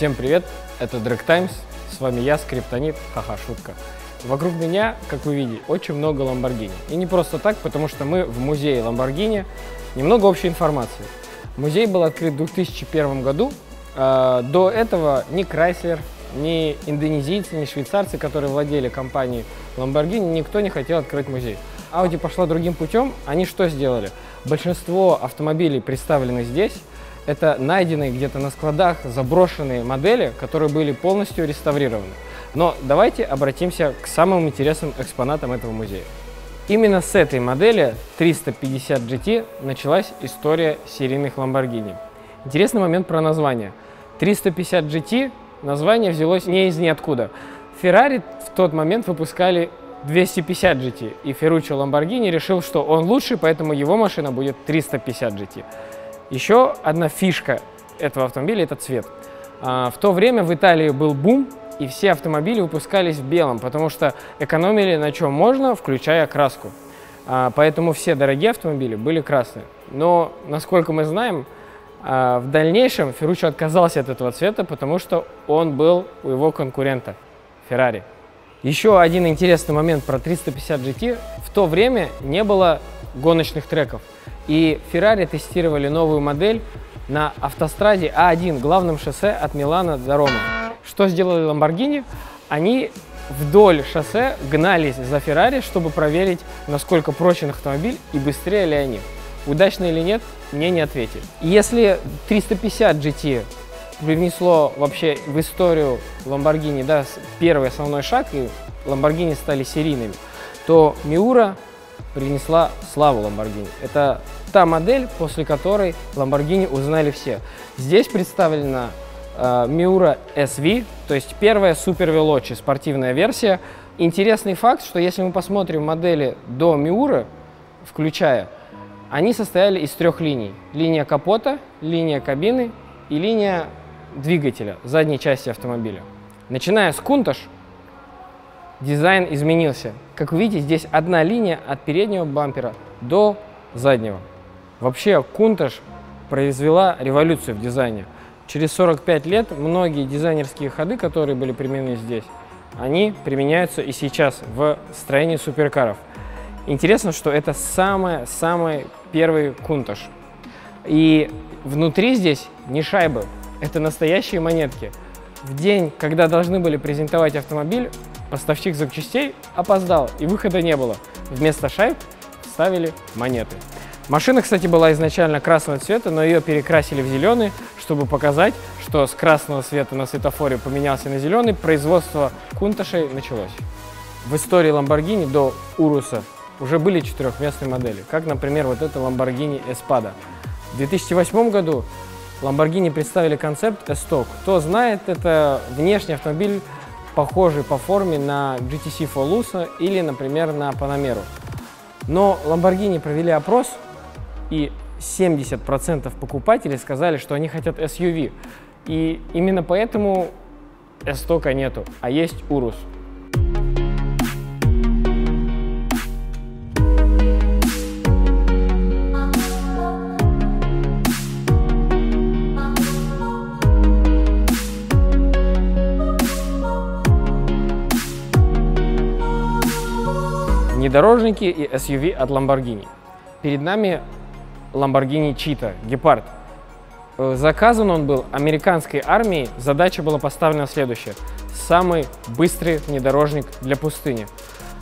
Всем привет, это Drag Times, с вами я, Скриптонит, ха-ха, шутка. Вокруг меня, как вы видите, очень много Lamborghini. И не просто так, потому что мы в музее Lamborghini. Немного общей информации. Музей был открыт в 2001 году. До этого ни Chrysler, ни индонезийцы, ни швейцарцы, которые владели компанией Lamborghini, никто не хотел открыть музей. Audi пошла другим путем. Они что сделали? Большинство автомобилей, представленных здесь, это найденные где-то на складах заброшенные модели, которые были полностью реставрированы. Но давайте обратимся к самым интересным экспонатам этого музея. Именно с этой модели 350 GT началась история серийных Lamborghini. Интересный момент про название. 350 GT название взялось не из ниоткуда. Ferrari в тот момент выпускали 250 GT, и Ferruccio Lamborghini решил, что он лучший, поэтому его машина будет 350 GT. Еще одна фишка этого автомобиля – это цвет. В то время в Италии был бум, и все автомобили выпускались в белом, потому что экономили на чем можно, включая краску. Поэтому все дорогие автомобили были красные. Но, насколько мы знаем, в дальнейшем Ferruccio отказался от этого цвета, потому что он был у его конкурента – Ferrari. Еще один интересный момент про 350 GT. В то время не было гоночных треков. И Ferrari тестировали новую модель на автостраде А1, главном шоссе от Милана до Ромы. Что сделали Lamborghini? Они вдоль шоссе гнались за Ferrari, чтобы проверить, насколько прочен автомобиль и быстрее ли они. Удачно или нет, мне не ответили. Если 350 GT привнесло вообще в историю Lamborghini, да, первый основной шаг, и Lamborghini стали серийными, то Miura принесла славу Lamborghini. Это та модель, после которой Lamborghini узнали все. Здесь представлена Miura SV, то есть первая Super Veloce, спортивная версия. Интересный факт, что если мы посмотрим модели до Miura, включая, они состояли из трех линий. Линия капота, линия кабины и линия двигателя, задней части автомобиля. Начиная с Countach, дизайн изменился. Как вы видите, здесь одна линия от переднего бампера до заднего. Вообще, Countach произвела революцию в дизайне. Через 45 лет многие дизайнерские ходы, которые были применены здесь, они применяются и сейчас в строении суперкаров. Интересно, что это самый первый Countach. И внутри здесь не шайбы, это настоящие монетки. В день, когда должны были презентовать автомобиль, поставщик запчастей опоздал, и выхода не было. Вместо шайб ставили монеты. Машина, кстати, была изначально красного цвета, но ее перекрасили в зеленый, чтобы показать, что с красного цвета на светофоре поменялся на зеленый, производство Countach началось. В истории Lamborghini до Уруса уже были четырехместные модели, как, например, вот эта Lamborghini Espada. В 2008 году Lamborghini представили концепт E-Stock. Кто знает, это внешний автомобиль, похожий по форме на GTC Folusa или, например, на Panamera. Но Lamborghini провели опрос, и 70% покупателей сказали, что они хотят SUV. И именно поэтому E-Stock нету, а есть Urus. Внедорожники и SUV от Lamborghini. Перед нами Lamborghini Cheetah, гепард. Заказан он был американской армией. Задача была поставлена следующая. Самый быстрый внедорожник для пустыни.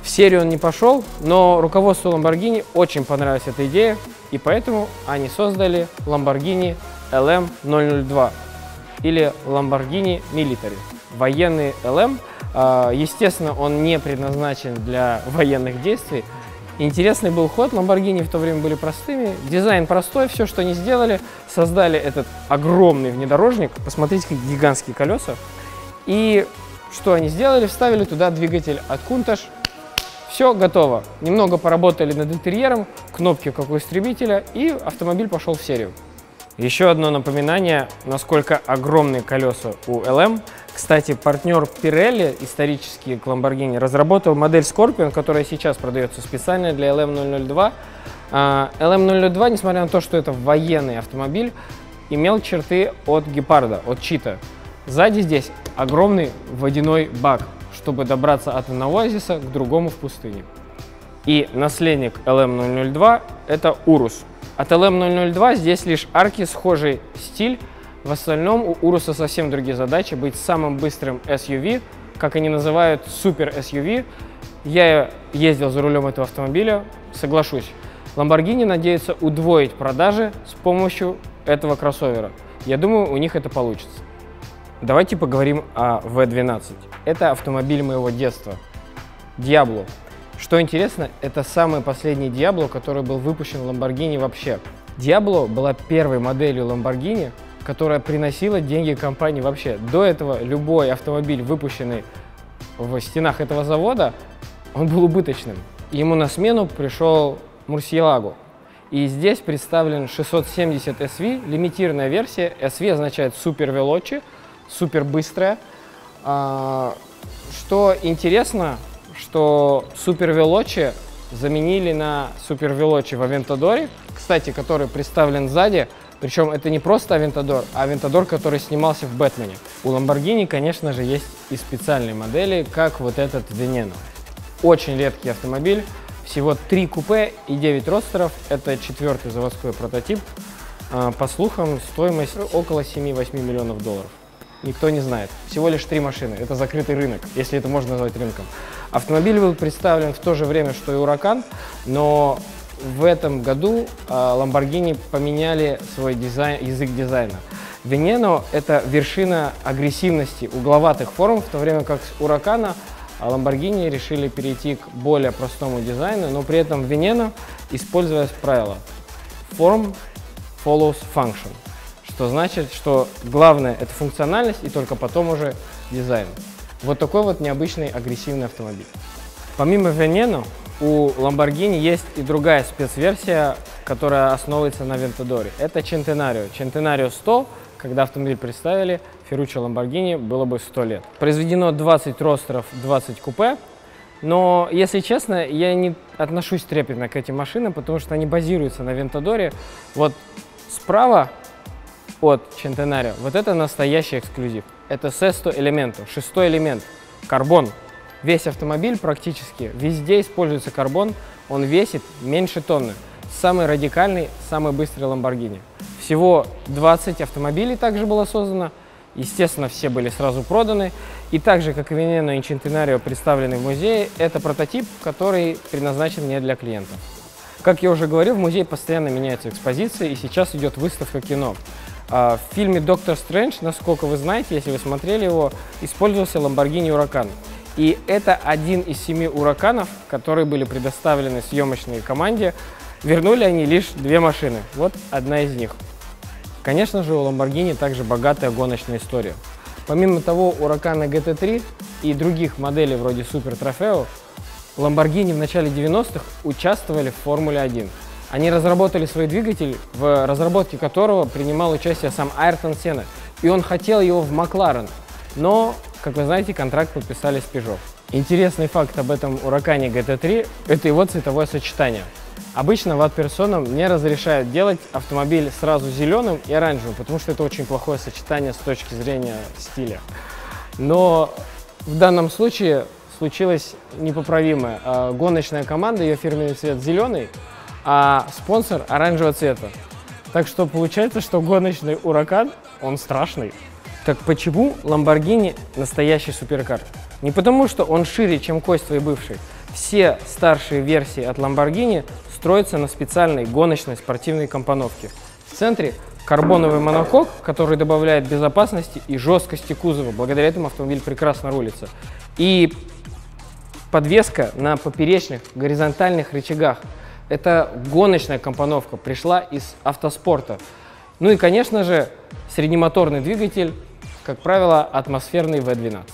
В серию он не пошел, но руководству Lamborghini очень понравилась эта идея, и поэтому они создали Lamborghini LM002 или Lamborghini Military. Военный LM. Естественно, он не предназначен для военных действий. Интересный был ход, Lamborghini в то время были простыми, дизайн простой, все, что они сделали, создали этот огромный внедорожник, посмотрите, какие гигантские колеса, и что они сделали, вставили туда двигатель от Countach, все готово. Немного поработали над интерьером, кнопки как у истребителя, и автомобиль пошел в серию. Еще одно напоминание, насколько огромные колеса у LM. Кстати, партнер Pirelli, исторический к Lamborghini, разработал модель Scorpion, которая сейчас продается специально для LM002. LM002, несмотря на то, что это военный автомобиль, имел черты от гепарда, от Cheetah. Сзади здесь огромный водяной бак, чтобы добраться от одного оазиса к другому в пустыне. И наследник LM002 – это Урус. От LM002 здесь лишь арки, схожий стиль. В остальном у Уруса совсем другие задачи – быть самым быстрым SUV, как они называют, супер SUV. Я ездил за рулем этого автомобиля, соглашусь. Lamborghini надеется удвоить продажи с помощью этого кроссовера. Я думаю, у них это получится. Давайте поговорим о V12. Это автомобиль моего детства. Diablo. Что интересно, это самый последний Diablo, который был выпущен в Lamborghini вообще. Diablo была первой моделью Lamborghini, которая приносила деньги компании вообще. До этого любой автомобиль, выпущенный в стенах этого завода, он был убыточным. Ему на смену пришел Murcielago. И здесь представлен 670 SV, лимитированная версия. SV означает супер велочи, супер быстрая. Что интересно, что супер велочи заменили на супер велочи в Aventador, кстати, который представлен сзади. Причем это не просто Aventador, а Aventador, который снимался в Бэтмене. У Lamborghini, конечно же, есть и специальные модели, как вот этот Veneno. Очень редкий автомобиль, всего 3 купе и 9 родстеров. Это 4-й заводской прототип. По слухам, стоимость около 7-8 миллионов долларов. Никто не знает. Всего лишь 3 машины. Это закрытый рынок, если это можно назвать рынком. Автомобиль был представлен в то же время, что и Huracan, но в этом году Lamborghini поменяли свой язык дизайна. Veneno – это вершина агрессивности, угловатых форм, в то время как с Huracan Lamborghini решили перейти к более простому дизайну, но при этом Veneno используя правило Form follows function, что значит, что главное – это функциональность и только потом уже дизайн. Вот такой вот необычный агрессивный автомобиль. Помимо Veneno, у Lamborghini есть и другая спецверсия, которая основывается на Aventador. Это Centenario. Centenario 100, когда автомобиль представили, Ferruccio Lamborghini было бы 100 лет. Произведено 20 родстеров, 20 купе. Но, если честно, я не отношусь трепетно к этим машинам, потому что они базируются на Aventador. Вот справа от Centenario, вот это настоящий эксклюзив. Это Sesto Elemento, 6-й элемент, карбон. Весь автомобиль практически, везде используется карбон, он весит меньше тонны. Самый радикальный, самый быстрый Lamborghini. Всего 20 автомобилей также было создано, естественно, все были сразу проданы. И так же, как и Veneno и Centenario, представлены в музее, это прототип, который предназначен не для клиентов. Как я уже говорил, в музее постоянно меняются экспозиции, и сейчас идет выставка кино. В фильме «Доктор Стрэндж», насколько вы знаете, если вы смотрели его, использовался Lamborghini Huracan. И это один из 7 Huracan'ов, которые были предоставлены съемочной команде. Вернули они лишь 2 машины. Вот одна из них. Конечно же, у Lamborghini также богатая гоночная история. Помимо того, Huracan GT3 и других моделей вроде Super Trofeo, Lamborghini в начале 90-х участвовали в Формуле 1. Они разработали свой двигатель, в разработке которого принимал участие сам Айртон Сенна. И он хотел его в Макларен. Но, как вы знаете, контракт подписали с Peugeot. Интересный факт об этом Huracan GT3 – это его цветовое сочетание. Обычно ватт-персонам не разрешают делать автомобиль сразу зеленым и оранжевым, потому что это очень плохое сочетание с точки зрения стиля. Но в данном случае случилось непоправимое. Гоночная команда, ее фирменный цвет зеленый, а спонсор оранжевого цвета. Так что получается, что гоночный Huracan, он страшный. Так почему Lamborghini настоящий суперкар? Не потому, что он шире, чем кость твой бывший. Все старшие версии от Lamborghini строятся на специальной гоночной спортивной компоновке. В центре карбоновый монокок, который добавляет безопасности и жесткости кузова. Благодаря этому автомобиль прекрасно рулится. И подвеска на поперечных горизонтальных рычагах. Это гоночная компоновка, пришла из автоспорта. Ну и, конечно же, среднемоторный двигатель, как правило, атмосферный V12.